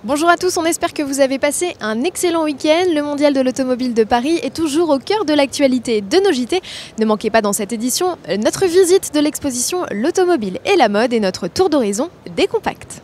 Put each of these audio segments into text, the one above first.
Bonjour à tous, on espère que vous avez passé un excellent week-end. Le Mondial de l'Automobile de Paris est toujours au cœur de l'actualité de nos JT. Ne manquez pas dans cette édition notre visite de l'exposition L'Automobile et la mode et notre tour d'horizon des compacts.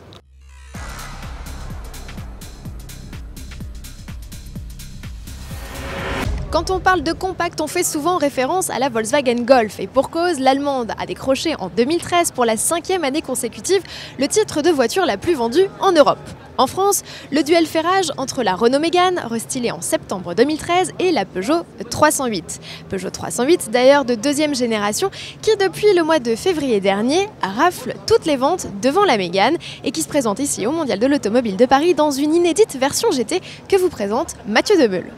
Quand on parle de compact, on fait souvent référence à la Volkswagen Golf. Et pour cause, l'Allemande a décroché en 2013 pour la 5e année consécutive le titre de voiture la plus vendue en Europe. En France, le duel fait rage entre la Renault Mégane, restylée en septembre 2013, et la Peugeot 308. Peugeot 308 d'ailleurs de deuxième génération, qui depuis le mois de février dernier rafle toutes les ventes devant la Mégane et qui se présente ici au Mondial de l'Automobile de Paris dans une inédite version GT que vous présente Mathieu Demeule.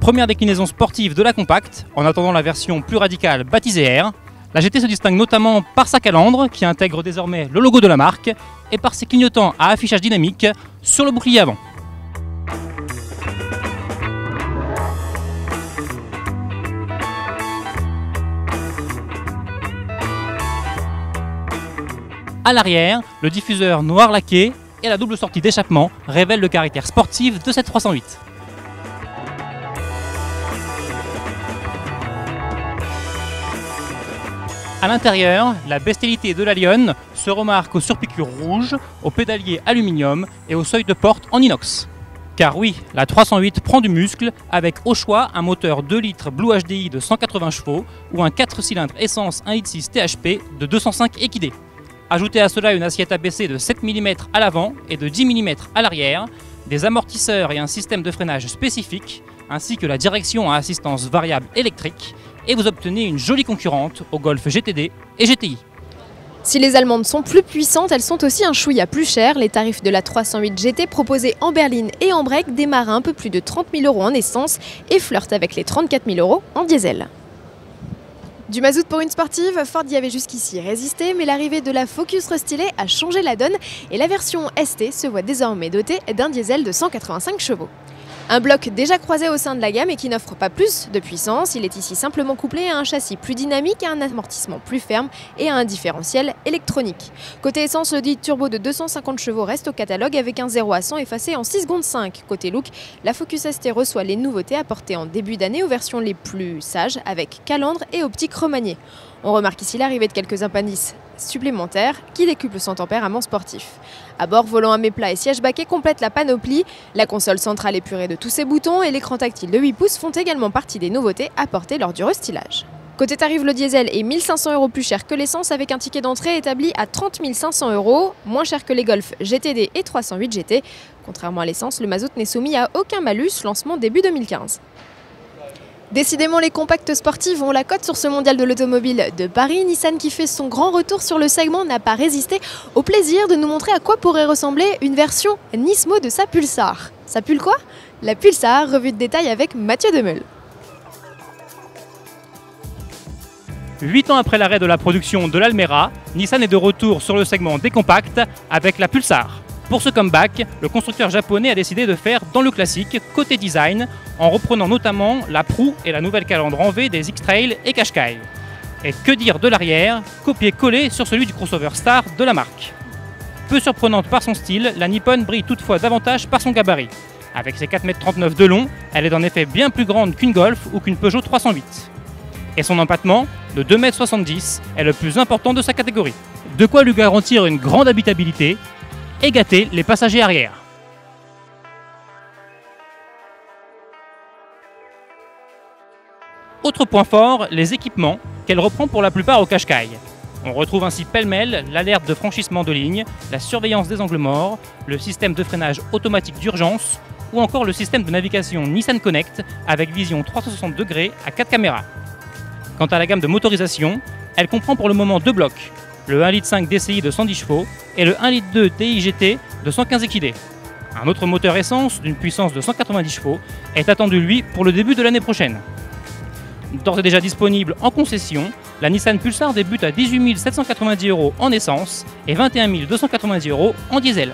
Première déclinaison sportive de la compacte, en attendant la version plus radicale baptisée R. La GT se distingue notamment par sa calandre, qui intègre désormais le logo de la marque, et par ses clignotants à affichage dynamique sur le bouclier avant. À l'arrière, le diffuseur noir laqué et la double sortie d'échappement révèlent le caractère sportif de cette 308. A l'intérieur, la bestialité de la Lionne se remarque aux surpiqûres rouges, aux pédaliers aluminium et au seuil de porte en inox. Car oui, la 308 prend du muscle avec au choix un moteur 2 litres Blue HDI de 180 chevaux ou un 4 cylindres essence 1.6 THP de 205 équidés. Ajoutez à cela une assiette abaissée de 7 mm à l'avant et de 10 mm à l'arrière, des amortisseurs et un système de freinage spécifique, ainsi que la direction à assistance variable électrique, et vous obtenez une jolie concurrente au Golf GTD et GTI. Si les Allemandes sont plus puissantes, elles sont aussi un chouïa plus chères. Les tarifs de la 308 GT proposés en berline et en break démarrent à un peu plus de 30 000 € en essence et flirtent avec les 34 000 € en diesel. Du mazout pour une sportive, Ford y avait jusqu'ici résisté, mais l'arrivée de la Focus restylée a changé la donne et la version ST se voit désormais dotée d'un diesel de 185 chevaux. Un bloc déjà croisé au sein de la gamme et qui n'offre pas plus de puissance, il est ici simplement couplé à un châssis plus dynamique, à un amortissement plus ferme et à un différentiel électronique. Côté essence, le dit turbo de 250 chevaux reste au catalogue avec un 0 à 100 effacé en 6 secondes 5. Côté look, la Focus ST reçoit les nouveautés apportées en début d'année aux versions les plus sages avec calandre et optique remaniée. On remarque ici l'arrivée de quelques appendices supplémentaires qui décuplent son tempérament sportif. À bord, volant à méplat et siège baquet complètent la panoplie. La console centrale épurée de tous ses boutons et l'écran tactile de 8 pouces font également partie des nouveautés apportées lors du restylage. Côté tarif, le diesel est 1 500 € plus cher que l'essence avec un ticket d'entrée établi à 30 500 €, moins cher que les Golf GTD et 308 GT. Contrairement à l'essence, le mazout n'est soumis à aucun malus, lancement début 2015. Décidément, les compacts sportifs ont la cote sur ce Mondial de l'Automobile de Paris. Nissan, qui fait son grand retour sur le segment, n'a pas résisté au plaisir de nous montrer à quoi pourrait ressembler une version Nismo de sa Pulsar. Ça pue quoi? La Pulsar, revue de détail avec Mathieu Demeule. 8 ans après l'arrêt de la production de l'Almera, Nissan est de retour sur le segment des compacts avec la Pulsar. Pour ce comeback, le constructeur japonais a décidé de faire dans le classique côté design, en reprenant notamment la proue et la nouvelle calandre en V des X-Trail et Qashqai. Et que dire de l'arrière, copié-collé sur celui du crossover star de la marque. Peu surprenante par son style, la Nippon brille toutefois davantage par son gabarit. Avec ses 4,39 m de long, elle est en effet bien plus grande qu'une Golf ou qu'une Peugeot 308. Et son empattement, de 2,70 m, est le plus important de sa catégorie. De quoi lui garantir une grande habitabilité et gâter les passagers arrière. Autre point fort, les équipements qu'elle reprend pour la plupart au Qashqai. On retrouve ainsi pêle-mêle l'alerte de franchissement de ligne, la surveillance des angles morts, le système de freinage automatique d'urgence ou encore le système de navigation Nissan Connect avec vision 360 degrés à 4 caméras. Quant à la gamme de motorisation, elle comprend pour le moment 2 blocs. Le 1,5 litre DCI de 110 chevaux et le 1,2 litre TI GT de 115 équidés. Un autre moteur essence d'une puissance de 190 chevaux est attendu lui pour le début de l'année prochaine. D'ores et déjà disponible en concession, la Nissan Pulsar débute à 18 790 € en essence et 21 290 € en diesel.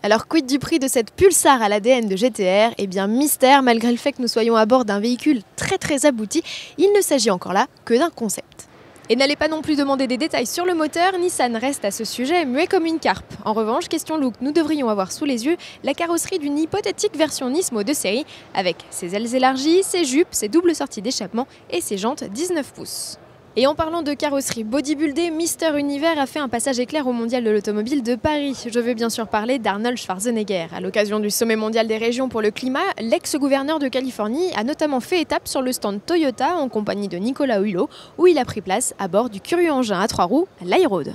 Alors quid du prix de cette Pulsar à l'ADN de GTR? Eh bien mystère, malgré le fait que nous soyons à bord d'un véhicule très abouti, il ne s'agit encore là que d'un concept. Et n'allez pas non plus demander des détails sur le moteur, Nissan reste à ce sujet muet comme une carpe. En revanche, question look, nous devrions avoir sous les yeux la carrosserie d'une hypothétique version Nismo de série, avec ses ailes élargies, ses jupes, ses doubles sorties d'échappement et ses jantes 19 pouces. Et en parlant de carrosserie bodybuildée, Mister Univers a fait un passage éclair au Mondial de l'Automobile de Paris. Je veux bien sûr parler d'Arnold Schwarzenegger. À l'occasion du sommet mondial des régions pour le climat, l'ex-gouverneur de Californie a notamment fait étape sur le stand Toyota en compagnie de Nicolas Hulot, où il a pris place à bord du curieux engin à 3 roues, l'I-Road.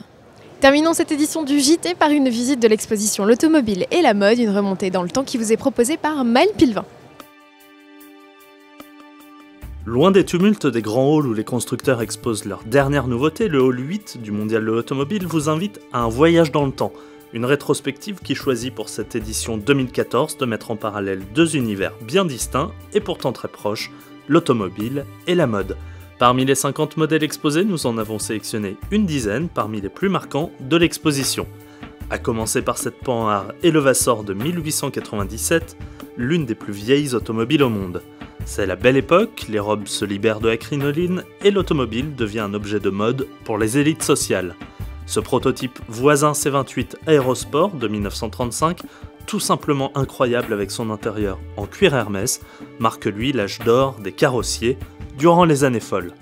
Terminons cette édition du JT par une visite de l'exposition L'Automobile et la mode, une remontée dans le temps qui vous est proposée par Maël Pilvin. Loin des tumultes des grands halls où les constructeurs exposent leurs dernières nouveautés, le hall 8 du Mondial de l'Automobile vous invite à un voyage dans le temps, une rétrospective qui choisit pour cette édition 2014 de mettre en parallèle deux univers bien distincts et pourtant très proches, l'automobile et la mode. Parmi les 50 modèles exposés, nous en avons sélectionné une dizaine parmi les plus marquants de l'exposition. À commencer par cette Panhard Elevator de 1897, l'une des plus vieilles automobiles au monde. C'est la belle époque, les robes se libèrent de la crinoline et l'automobile devient un objet de mode pour les élites sociales. Ce prototype voisin C28 Aérosport de 1935, tout simplement incroyable avec son intérieur en cuir Hermès, marque lui l'âge d'or des carrossiers durant les années folles.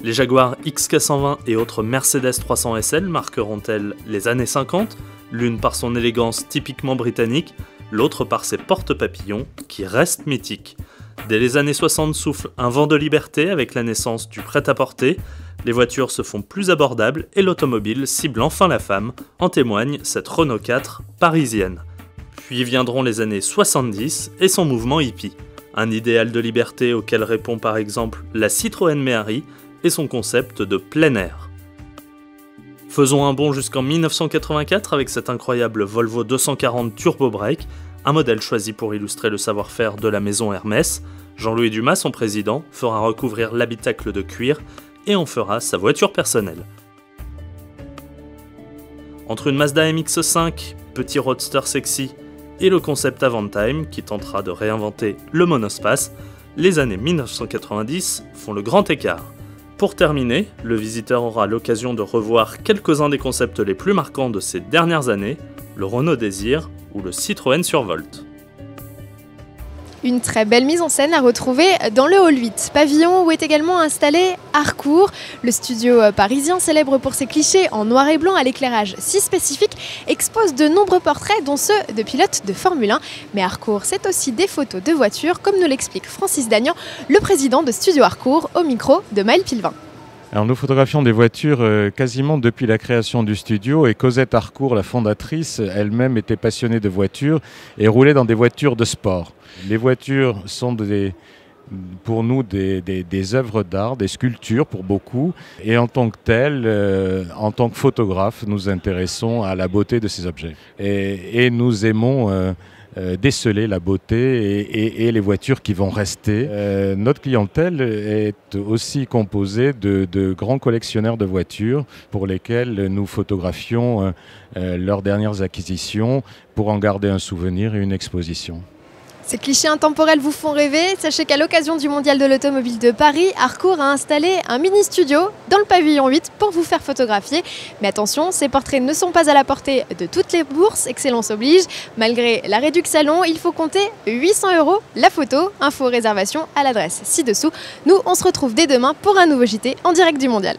Les Jaguar XK120 et autres Mercedes 300 SL marqueront-elles les années 50, l'une par son élégance typiquement britannique, l'autre par ses porte-papillons qui restent mythiques. Dès les années 60 souffle un vent de liberté avec la naissance du prêt-à-porter, les voitures se font plus abordables et l'automobile cible enfin la femme, en témoigne cette Renault 4 parisienne. Puis viendront les années 70 et son mouvement hippie, un idéal de liberté auquel répond par exemple la Citroën Méhari et son concept de plein air. Faisons un bond jusqu'en 1984 avec cette incroyable Volvo 240 Turbo Break, un modèle choisi pour illustrer le savoir-faire de la maison Hermès. Jean-Louis Dumas, son président, fera recouvrir l'habitacle de cuir et en fera sa voiture personnelle. Entre une Mazda MX-5, petit roadster sexy, et le concept Avantime qui tentera de réinventer le monospace, les années 1990 font le grand écart. Pour terminer, le visiteur aura l'occasion de revoir quelques-uns des concepts les plus marquants de ces dernières années, le Renault Désir ou le Citroën Survolt. Une très belle mise en scène à retrouver dans le hall 8, pavillon où est également installé Harcourt. Le studio parisien, célèbre pour ses clichés en noir et blanc à l'éclairage si spécifique, expose de nombreux portraits dont ceux de pilotes de Formule 1. Mais Harcourt, c'est aussi des photos de voitures, comme nous l'explique Francis Dagnan, le président de Studio Harcourt, au micro de Maël Pilvin. Alors nous photographions des voitures quasiment depuis la création du studio et Cosette Harcourt, la fondatrice, elle-même était passionnée de voitures et roulait dans des voitures de sport. Les voitures sont pour nous des œuvres d'art, des sculptures pour beaucoup. Et en tant que telles, en tant que photographe, nous nous intéressons à la beauté de ces objets. Et nous aimons déceler la beauté et les voitures qui vont rester. Notre clientèle est aussi composée de grands collectionneurs de voitures pour lesquels nous photographions leurs dernières acquisitions pour en garder un souvenir et une exposition. Ces clichés intemporels vous font rêver. Sachez qu'à l'occasion du Mondial de l'Automobile de Paris, Harcourt a installé un mini-studio dans le pavillon 8 pour vous faire photographier. Mais attention, ces portraits ne sont pas à la portée de toutes les bourses, excellence oblige. Malgré la réduction salon, il faut compter 800 € la photo. Info réservation à l'adresse ci-dessous. Nous, on se retrouve dès demain pour un nouveau JT en direct du Mondial.